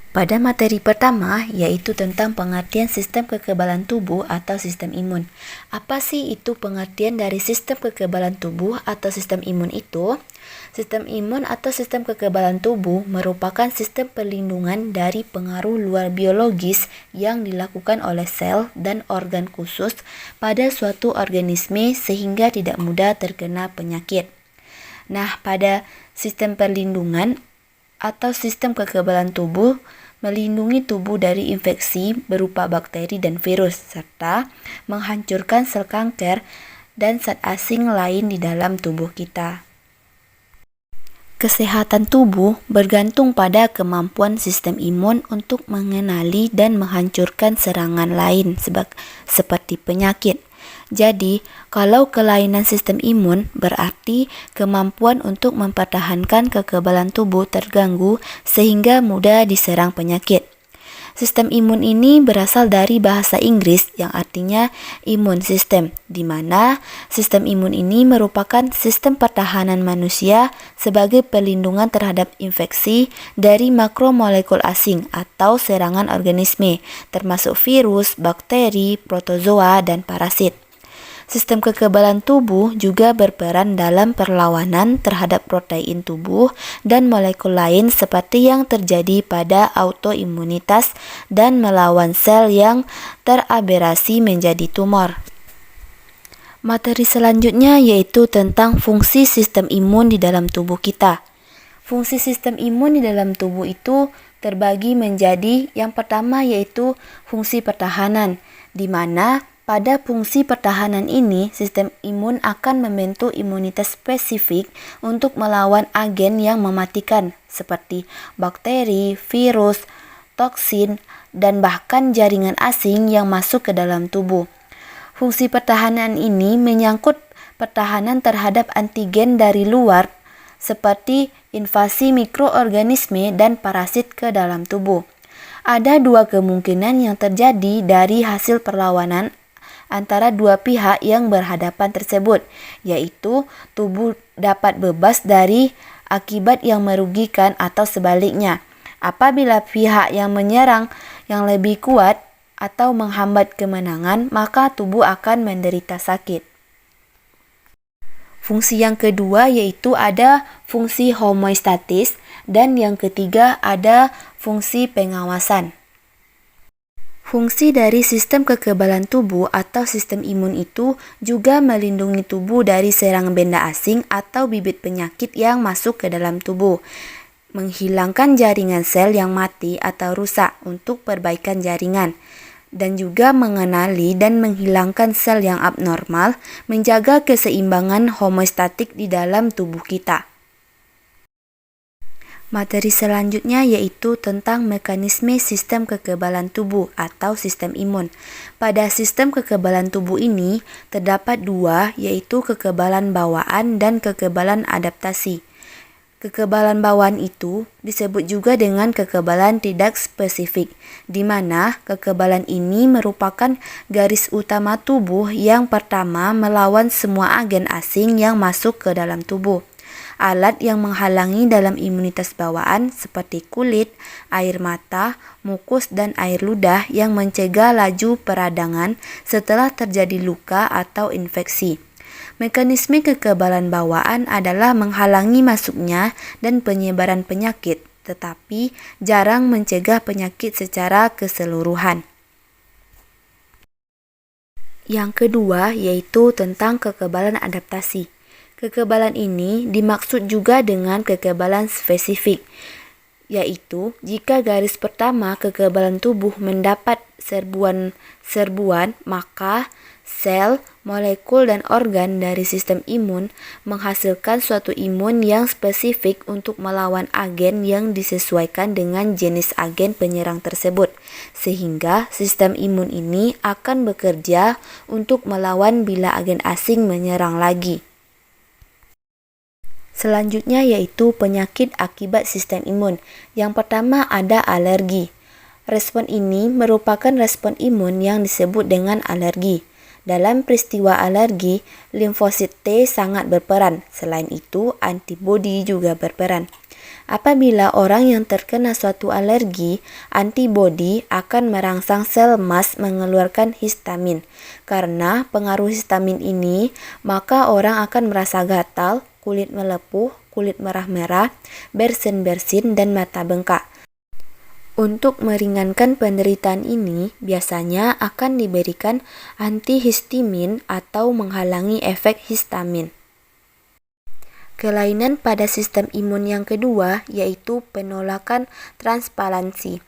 Pada materi pertama, yaitu tentang pengertian sistem kekebalan tubuh atau sistem imun. Apa sih itu pengertian dari sistem kekebalan tubuh atau sistem imun itu? Sistem imun atau sistem kekebalan tubuh merupakan sistem perlindungan dari pengaruh luar biologis yang dilakukan oleh sel dan organ khusus pada suatu organisme sehingga tidak mudah terkena penyakit. Nah, pada sistem perlindungan atau sistem kekebalan tubuh melindungi tubuh dari infeksi berupa bakteri dan virus, serta menghancurkan sel kanker dan zat asing lain di dalam tubuh kita. Kesehatan tubuh bergantung pada kemampuan sistem imun untuk mengenali dan menghancurkan serangan lain seperti penyakit. Jadi, kalau kelainan sistem imun berarti kemampuan untuk mempertahankan kekebalan tubuh terganggu sehingga mudah diserang penyakit. Sistem imun ini berasal dari bahasa Inggris yang artinya imun system, di mana sistem imun ini merupakan sistem pertahanan manusia sebagai perlindungan terhadap infeksi dari makromolekul asing atau serangan organisme, termasuk virus, bakteri, protozoa, dan parasit. Sistem kekebalan tubuh juga berperan dalam perlawanan terhadap protein tubuh dan molekul lain seperti yang terjadi pada autoimunitas dan melawan sel yang teraberasi menjadi tumor. Materi selanjutnya yaitu tentang fungsi sistem imun di dalam tubuh kita. Fungsi sistem imun di dalam tubuh itu terbagi menjadi yang pertama yaitu fungsi pertahanan, di mana pada fungsi pertahanan ini, sistem imun akan membentuk imunitas spesifik untuk melawan agen yang mematikan seperti bakteri, virus, toksin, dan bahkan jaringan asing yang masuk ke dalam tubuh. Fungsi pertahanan ini menyangkut pertahanan terhadap antigen dari luar seperti invasi mikroorganisme dan parasit ke dalam tubuh. Ada dua kemungkinan yang terjadi dari hasil perlawanan antara dua pihak yang berhadapan tersebut, yaitu tubuh dapat bebas dari akibat yang merugikan atau sebaliknya. Apabila pihak yang menyerang yang lebih kuat atau menghambat kemenangan, maka tubuh akan menderita sakit. Fungsi yang kedua yaitu ada fungsi homeostatis dan yang ketiga ada fungsi pengawasan. Fungsi dari sistem kekebalan tubuh atau sistem imun itu juga melindungi tubuh dari serangan benda asing atau bibit penyakit yang masuk ke dalam tubuh, menghilangkan jaringan sel yang mati atau rusak untuk perbaikan jaringan, dan juga mengenali dan menghilangkan sel yang abnormal, menjaga keseimbangan homeostatik di dalam tubuh kita. Materi selanjutnya yaitu tentang mekanisme sistem kekebalan tubuh atau sistem imun. Pada sistem kekebalan tubuh ini terdapat dua, yaitu kekebalan bawaan dan kekebalan adaptasi. Kekebalan bawaan itu disebut juga dengan kekebalan tidak spesifik, di mana kekebalan ini merupakan garis utama tubuh yang pertama melawan semua agen asing yang masuk ke dalam tubuh. Alat yang menghalangi dalam imunitas bawaan seperti kulit, air mata, mukus, dan air ludah yang mencegah laju peradangan setelah terjadi luka atau infeksi. Mekanisme kekebalan bawaan adalah menghalangi masuknya dan penyebaran penyakit, tetapi jarang mencegah penyakit secara keseluruhan. Yang kedua yaitu tentang kekebalan adaptasi. Kekebalan ini dimaksud juga dengan kekebalan spesifik, yaitu jika garis pertama kekebalan tubuh mendapat serbuan, maka sel, molekul, dan organ dari sistem imun menghasilkan suatu imun yang spesifik untuk melawan agen yang disesuaikan dengan jenis agen penyerang tersebut, sehingga sistem imun ini akan bekerja untuk melawan bila agen asing menyerang lagi. Selanjutnya yaitu penyakit akibat sistem imun. Yang pertama ada alergi. Respon ini merupakan respon imun yang disebut dengan alergi. Dalam peristiwa alergi, limfosit T sangat berperan. Selain itu, antibodi juga berperan. Apabila orang yang terkena suatu alergi, antibodi akan merangsang sel mas mengeluarkan histamin. Karena pengaruh histamin ini, maka orang akan merasa gatal, kulit melepuh, kulit merah-merah, bersin-bersin, dan mata bengkak. Untuk meringankan penderitaan ini, biasanya akan diberikan antihistamin atau menghalangi efek histamin. Kelainan pada sistem imun yang kedua yaitu penolakan transparansi,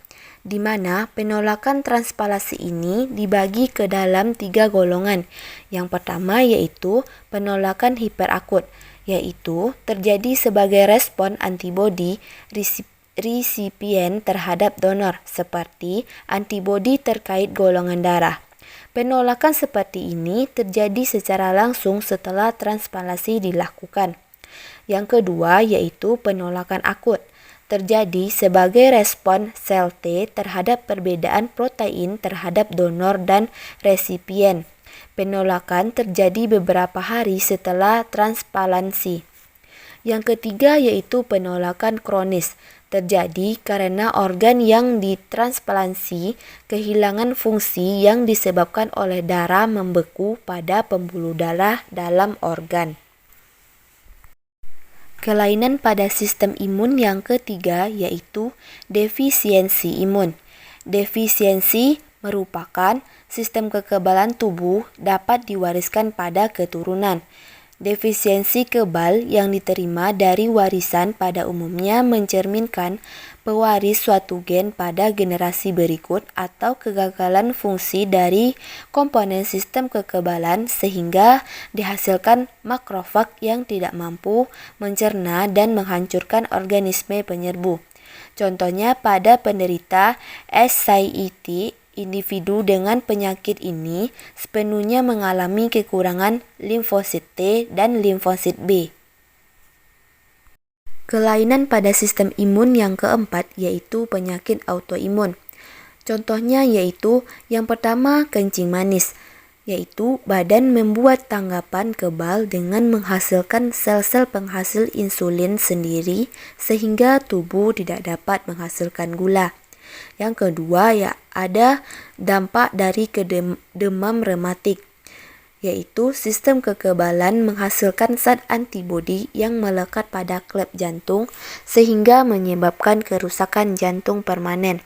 di mana penolakan transparansi ini dibagi ke dalam 3 golongan. Yang pertama yaitu penolakan hiperakut, yaitu terjadi sebagai respon antibodi resipien terhadap donor, seperti antibodi terkait golongan darah. Penolakan seperti ini terjadi secara langsung setelah transplantasi dilakukan. Yang kedua yaitu penolakan akut, terjadi sebagai respon sel T terhadap perbedaan protein terhadap donor dan resipien. Penolakan terjadi beberapa hari setelah transplantasi. Yang ketiga yaitu penolakan kronis, terjadi karena organ yang ditransplantasi kehilangan fungsi yang disebabkan oleh darah membeku pada pembuluh darah dalam organ. Kelainan pada sistem imun yang ketiga yaitu defisiensi imun. Defisiensi merupakan sistem kekebalan tubuh dapat diwariskan pada keturunan. Defisiensi kebal yang diterima dari warisan pada umumnya mencerminkan pewaris suatu gen pada generasi berikut atau kegagalan fungsi dari komponen sistem kekebalan sehingga dihasilkan makrofag yang tidak mampu mencerna dan menghancurkan organisme penyerbu. Contohnya pada penderita SCIT, individu dengan penyakit ini sepenuhnya mengalami kekurangan limfosit T dan limfosit B. Kelainan pada sistem imun yang keempat yaitu penyakit autoimun. Contohnya yaitu yang pertama kencing manis, yaitu badan membuat tanggapan kebal dengan menghasilkan sel-sel penghasil insulin sendiri sehingga tubuh tidak dapat menghasilkan gula. Yang kedua ya ada dampak dari demam rematik, yaitu sistem kekebalan menghasilkan zat antibodi yang melekat pada klep jantung sehingga menyebabkan kerusakan jantung permanen.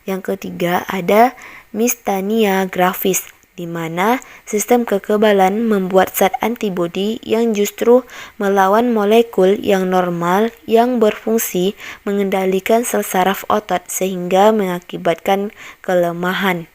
Yang ketiga ada mistania gravis, di mana sistem kekebalan membuat zat antibodi yang justru melawan molekul yang normal yang berfungsi mengendalikan sel saraf otot sehingga mengakibatkan kelemahan.